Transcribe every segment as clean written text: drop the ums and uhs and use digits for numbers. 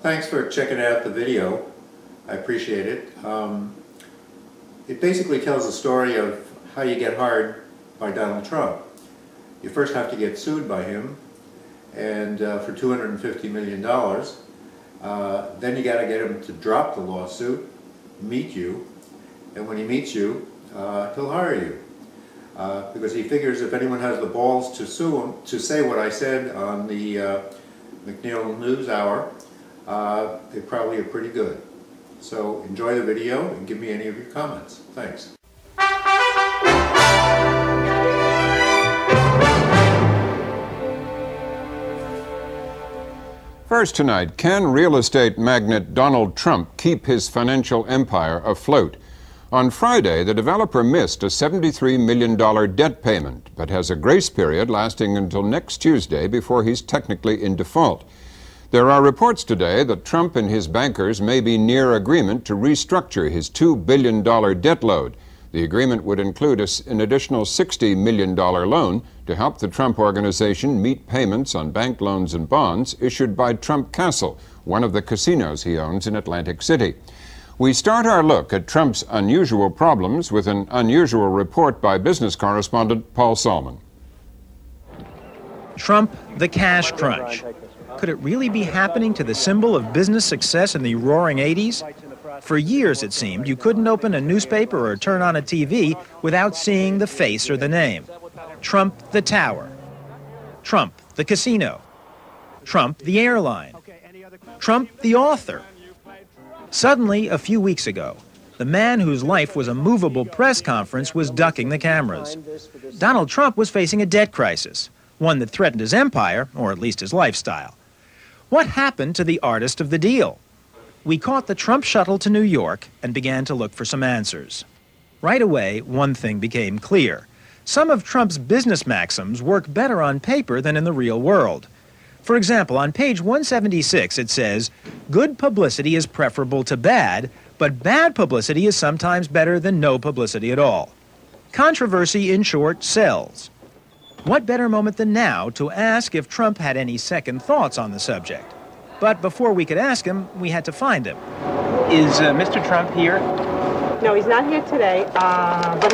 Thanks for checking out the video. I appreciate it. It basically tells the story of how you get hired by Donald Trump. You first have to get sued by him, and for $250 million. Then you got to get him to drop the lawsuit, meet you, and when he meets you, he'll hire you. Because he figures if anyone has the balls to sue him, to say what I said on the McNeil News Hour, they probably are pretty good. So enjoy the video and give me any of your comments. Thanks. First tonight, can real estate magnate Donald Trump keep his financial empire afloat? On Friday, the developer missed a $73 million debt payment, but has a grace period lasting until next Tuesday before he's technically in default. There are reports today that Trump and his bankers may be near agreement to restructure his $2 billion debt load. The agreement would include an additional $60 million loan to help the Trump Organization meet payments on bank loans and bonds issued by Trump Castle, one of the casinos he owns in Atlantic City. We start our look at Trump's unusual problems with an unusual report by business correspondent Paul Salman. Trump, the cash crunch. Could it really be happening to the symbol of business success in the roaring 80s? For years, it seemed, you couldn't open a newspaper or turn on a TV without seeing the face or the name. Trump, the tower. Trump, the casino. Trump, the airline. Trump, the author. Suddenly, a few weeks ago, the man whose life was a movable press conference was ducking the cameras. Donald Trump was facing a debt crisis, one that threatened his empire, or at least his lifestyle. What happened to the artist of the deal? We caught the Trump shuttle to New York and began to look for some answers. Right away, one thing became clear. Some of Trump's business maxims work better on paper than in the real world. For example, on page 176 it says, "Good publicity is preferable to bad, but bad publicity is sometimes better than no publicity at all." Controversy, in short, sells. What better moment than now to ask if Trump had any second thoughts on the subject? But before we could ask him, we had to find him. Is Mr. Trump here? No, he's not here today, but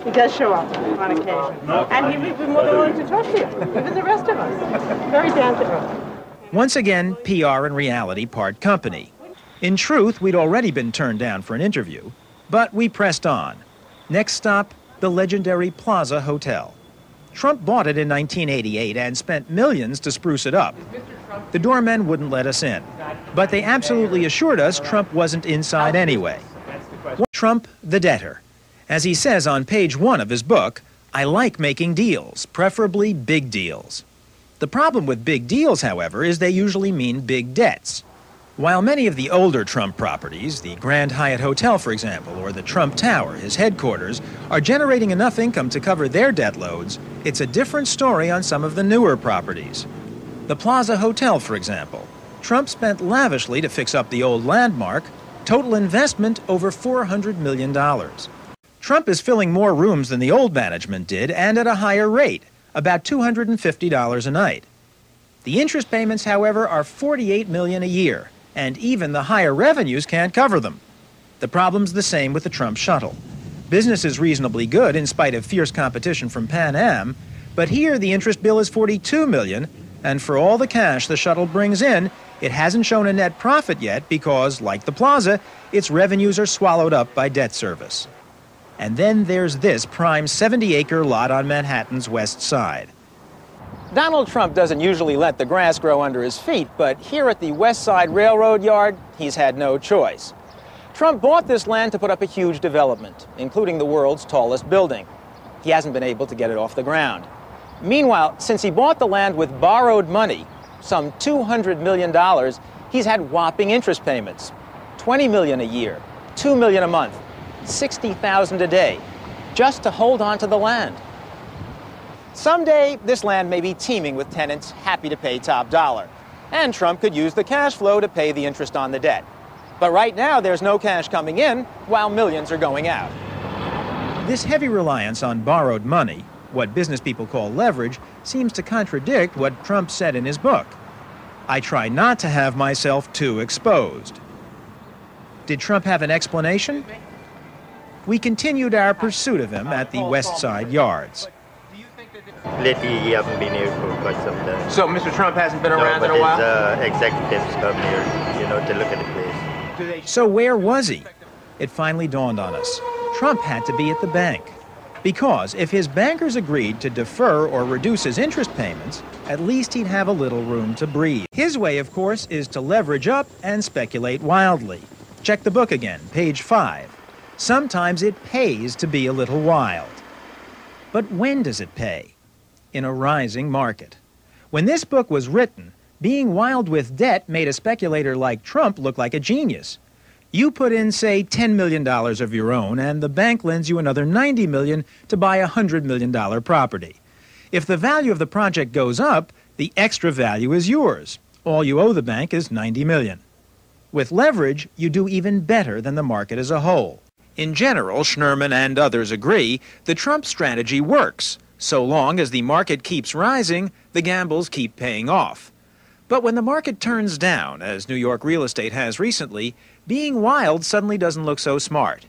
he does show up on occasion. And he would be more than willing to talk to you, even the rest of us. Very down to earth. Once again, PR and reality part company. In truth, we'd already been turned down for an interview, but we pressed on. Next stop, the legendary Plaza Hotel. Trump bought it in 1988 and spent millions to spruce it up. The doormen wouldn't let us in, but they absolutely assured us Trump wasn't inside anyway. Trump, the debtor. As he says on page 1 of his book, "I like making deals, preferably big deals." The problem with big deals, however, is they usually mean big debts. While many of the older Trump properties, the Grand Hyatt Hotel, for example, or the Trump Tower, his headquarters, are generating enough income to cover their debt loads, it's a different story on some of the newer properties. The Plaza Hotel, for example. Trump spent lavishly to fix up the old landmark, total investment over $400 million. Trump is filling more rooms than the old management did, and at a higher rate, about $250 a night. The interest payments, however, are $48 million a year, and even the higher revenues can't cover them. The problem's the same with the Trump shuttle. Business is reasonably good in spite of fierce competition from Pan Am, but here the interest bill is $42 million, and for all the cash the shuttle brings in, it hasn't shown a net profit yet because, like the Plaza, its revenues are swallowed up by debt service. And then there's this prime 70-acre lot on Manhattan's West Side. Donald Trump doesn't usually let the grass grow under his feet, but here at the West Side Railroad Yard, he's had no choice. Trump bought this land to put up a huge development, including the world's tallest building. He hasn't been able to get it off the ground. Meanwhile, since he bought the land with borrowed money, some $200 million, he's had whopping interest payments. $20 million a year, $2 million a month, $60,000 a day, just to hold on to the land. Someday, this land may be teeming with tenants happy to pay top dollar, and Trump could use the cash flow to pay the interest on the debt. But right now, there's no cash coming in, while millions are going out. This heavy reliance on borrowed money, what business people call leverage, seems to contradict what Trump said in his book. I try not to have myself too exposed. Did Trump have an explanation? We continued our pursuit of him at the West Side yards. Lately, he hasn't been here for quite some time. So Mr. Trump hasn't been around in a while? His executives come here, to look at the place. So where was he? It finally dawned on us. Trump had to be at the bank. Because if his bankers agreed to defer or reduce his interest payments, at least he'd have a little room to breathe. His way, of course, is to leverage up and speculate wildly. Check the book again, page 5. Sometimes it pays to be a little wild. But when does it pay? In a rising market. When this book was written, being wild with debt made a speculator like Trump look like a genius. You put in, say, $10 million of your own, and the bank lends you another $90 million to buy a $100 million property. If the value of the project goes up, the extra value is yours. All you owe the bank is $90 million. With leverage, you do even better than the market as a whole. In general, Schnurman and others agree the Trump strategy works. So long as the market keeps rising, the gambles keep paying off. But when the market turns down, as New York real estate has recently, being wild suddenly doesn't look so smart.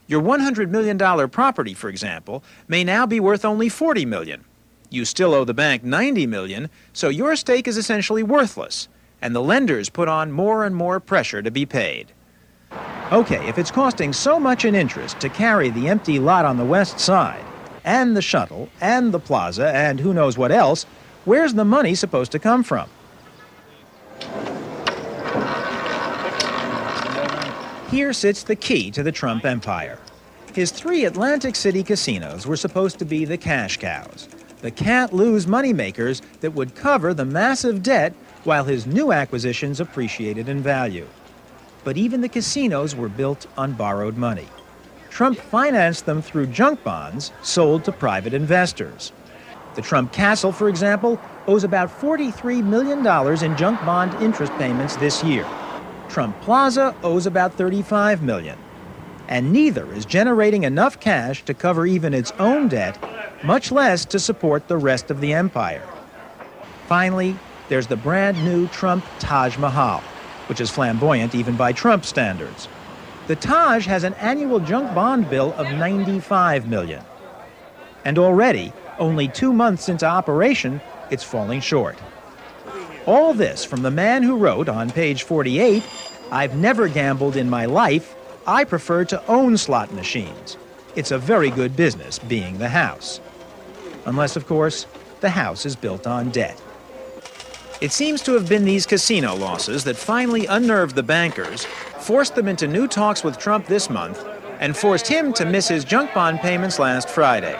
Your $100 million property, for example, may now be worth only $40 million. You still owe the bank $90 million, so your stake is essentially worthless, and the lenders put on more and more pressure to be paid. Okay, if it's costing so much in interest to carry the empty lot on the West Side, and the shuttle, and the plaza, and who knows what else, where's the money supposed to come from? Here sits the key to the Trump empire. His 3 Atlantic City casinos were supposed to be the cash cows, the can't-lose moneymakers that would cover the massive debt while his new acquisitions appreciated in value. But even the casinos were built on borrowed money. Trump financed them through junk bonds sold to private investors. The Trump Castle, for example, owes about $43 million in junk bond interest payments this year. Trump Plaza owes about $35 million. And neither is generating enough cash to cover even its own debt, much less to support the rest of the empire. Finally, there's the brand new Trump Taj Mahal, which is flamboyant even by Trump standards. The Taj has an annual junk bond bill of $95 million. And already, only 2 months into operation, it's falling short. All this from the man who wrote on page 48, "I've never gambled in my life. I prefer to own slot machines. It's a very good business being the house." Unless, of course, the house is built on debt. It seems to have been these casino losses that finally unnerved the bankers, forced them into new talks with Trump this month, and forced him to miss his junk bond payments last Friday.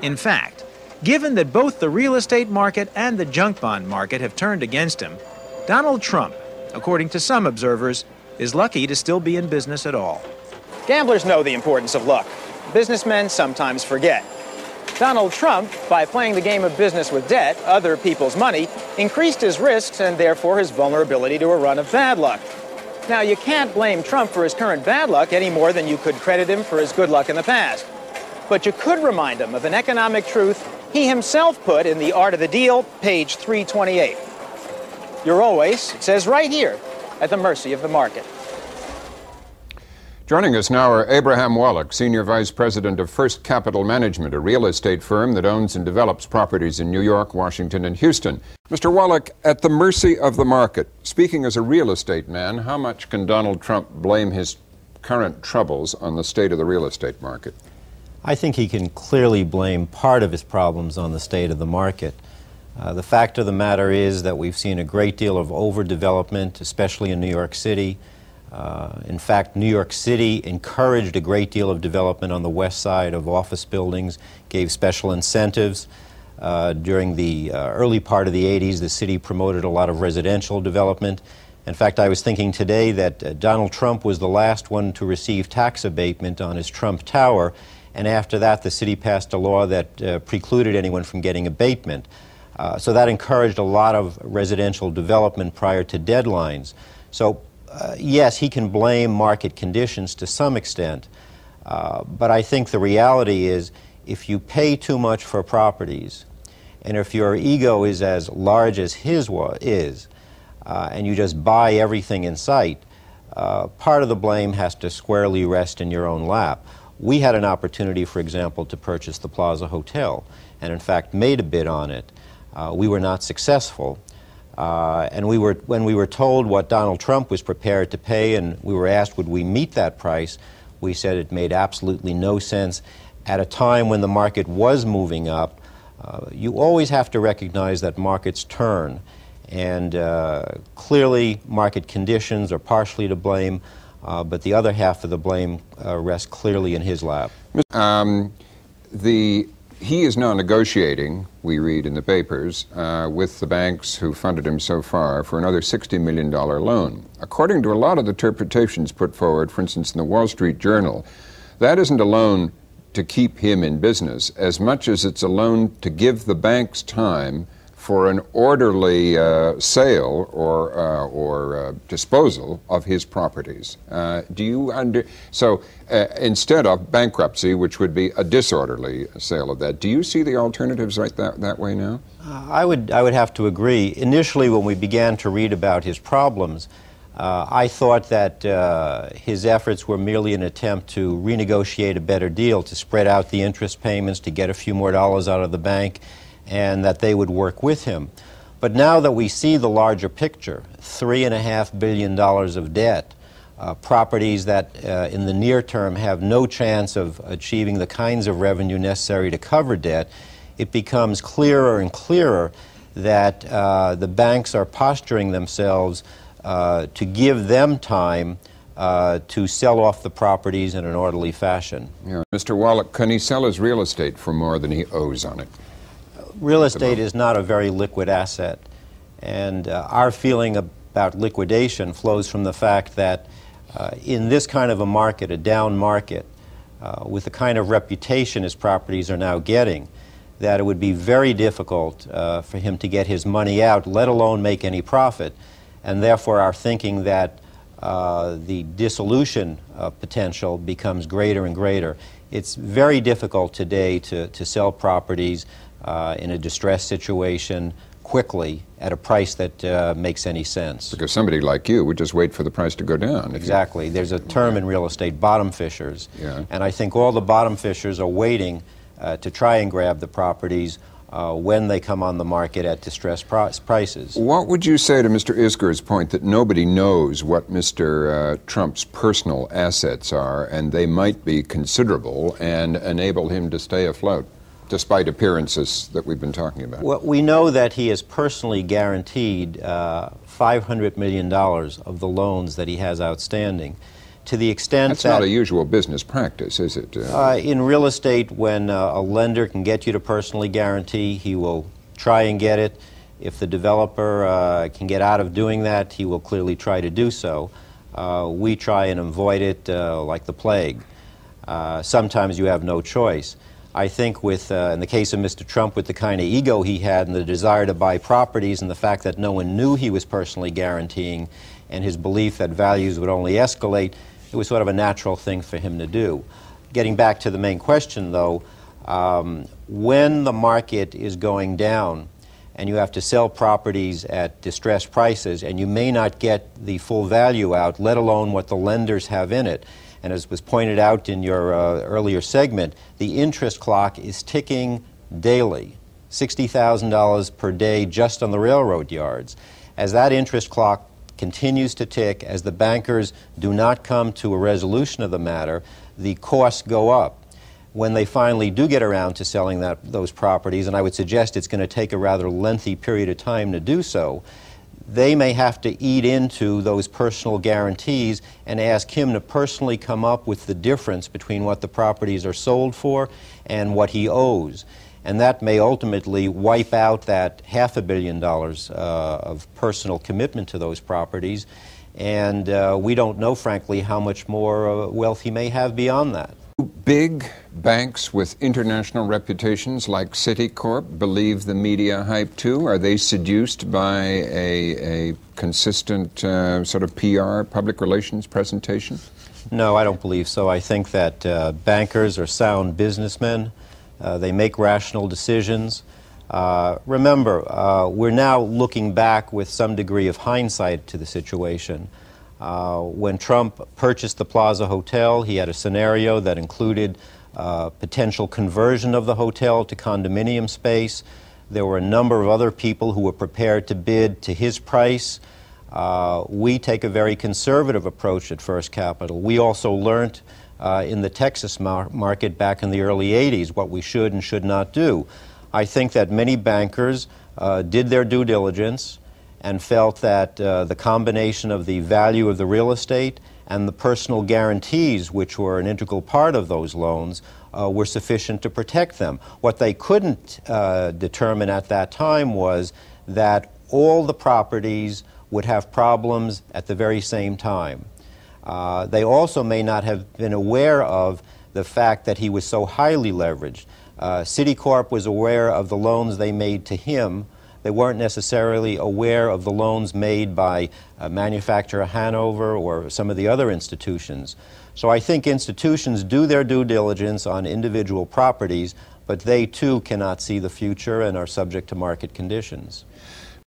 In fact, given that both the real estate market and the junk bond market have turned against him, Donald Trump, according to some observers, is lucky to still be in business at all. Gamblers know the importance of luck. Businessmen sometimes forget. Donald Trump, by playing the game of business with debt, other people's money, increased his risks and therefore his vulnerability to a run of bad luck. Now, you can't blame Trump for his current bad luck any more than you could credit him for his good luck in the past. But you could remind him of an economic truth he himself put in The Art of the Deal, page 328. You're always, it says right here, at the mercy of the market. Joining us now are Abraham Wallach, Senior Vice President of First Capital Management, a real estate firm that owns and develops properties in New York, Washington, and Houston. Mr. Wallach, at the mercy of the market, speaking as a real estate man, how much can Donald Trump blame his current troubles on the state of the real estate market? I think he can clearly blame part of his problems on the state of the market. The fact of the matter is that we've seen a great deal of overdevelopment, especially in New York City. In fact, New York City encouraged a great deal of development on the west side of office buildings, gave special incentives. During the early part of the 80s, the city promoted a lot of residential development. In fact, I was thinking today that Donald Trump was the last one to receive tax abatement on his Trump Tower, and after that the city passed a law that precluded anyone from getting abatement. So that encouraged a lot of residential development prior to deadlines. So yes, he can blame market conditions to some extent, but I think the reality is if you pay too much for properties, and if your ego is as large as his is, and you just buy everything in sight, part of the blame has to squarely rest in your own lap. We had an opportunity, for example, to purchase the Plaza Hotel, and in fact made a bid on it. We were not successful. And when we were told what Donald Trump was prepared to pay, and we were asked would we meet that price, we said it made absolutely no sense. At a time when the market was moving up, you always have to recognize that markets turn. And clearly market conditions are partially to blame, but the other half of the blame rests clearly in his lap. He is now negotiating, we read in the papers, with the banks who funded him so far for another $60 million loan. According to a lot of the interpretations put forward, for instance, in the Wall Street Journal, that isn't a loan to keep him in business as much as it's a loan to give the banks time for an orderly sale or disposal of his properties. Instead of bankruptcy, which would be a disorderly sale of that, do you see the alternatives right that way now? I would have to agree. Initially, when we began to read about his problems, I thought that his efforts were merely an attempt to renegotiate a better deal, to spread out the interest payments, to get a few more dollars out of the bank, and that they would work with him. But now that we see the larger picture, $3.5 billion of debt, properties that in the near term have no chance of achieving the kinds of revenue necessary to cover debt, it becomes clearer and clearer that the banks are posturing themselves to give them time to sell off the properties in an orderly fashion. Yeah. Mr. Wallach, can he sell his real estate for more than he owes on it? Real estate is not a very liquid asset, and our feeling about liquidation flows from the fact that in this kind of a market, a down market, with the kind of reputation his properties are now getting, that it would be very difficult for him to get his money out, let alone make any profit, and therefore our thinking that the dissolution potential becomes greater and greater. It's very difficult today to sell properties in a distressed situation quickly at a price that makes any sense. Because somebody like you would just wait for the price to go down. Exactly. There's a term in real estate, bottom fishers. Yeah. And I think all the bottom fishers are waiting to try and grab the properties when they come on the market at distressed prices. What would you say to Mr. Isger's point that nobody knows what Mr. Trump's personal assets are, and they might be considerable and enable him to stay afloat, despite appearances that we've been talking about? Well, we know that he has personally guaranteed $500 million of the loans that he has outstanding. To the extent That's not a usual business practice, is it? In real estate, when a lender can get you to personally guarantee, he will try and get it. If the developer can get out of doing that, he will clearly try to do so. We try and avoid it like the plague. Sometimes you have no choice. I think with, in the case of Mr. Trump, with the kind of ego he had and the desire to buy properties and the fact that no one knew he was personally guaranteeing and his belief that values would only escalate, it was sort of a natural thing for him to do. Getting back to the main question, though, when the market is going down and you have to sell properties at distressed prices and you may not get the full value out, let alone what the lenders have in it, and as was pointed out in your earlier segment, the interest clock is ticking daily, $60,000 per day just on the railroad yards. As that interest clock continues to tick, as the bankers do not come to a resolution of the matter, the costs go up. When they finally do get around to selling those properties, and I would suggest it's going to take a rather lengthy period of time to do so, they may have to eat into those personal guarantees and ask him to personally come up with the difference between what the properties are sold for and what he owes. And that may ultimately wipe out that $500 million of personal commitment to those properties. And we don't know, frankly, how much more wealth he may have beyond that. Big banks with international reputations like Citicorp believe the media hype too? Are they seduced by a consistent sort of PR, public relations presentation? No, I don't believe so. I think that bankers are sound businessmen. They make rational decisions. Remember, we're now looking back with some degree of hindsight to the situation. When Trump purchased the Plaza Hotel, he had a scenario that included potential conversion of the hotel to condominium space. There were a number of other people who were prepared to bid to his price. We take a very conservative approach at First Capital. We also learned in the Texas market back in the early 80s what we should and should not do. I think that many bankers did their due diligence and felt that the combination of the value of the real estate and the personal guarantees, which were an integral part of those loans, were sufficient to protect them. What they couldn't determine at that time was that all the properties would have problems at the very same time. They also may not have been aware of the fact that he was so highly leveraged. Citicorp was aware of the loans they made to him. They weren't necessarily aware of the loans made by manufacturer Hanover or some of the other institutions. So I think institutions do their due diligence on individual properties, but they too cannot see the future and are subject to market conditions.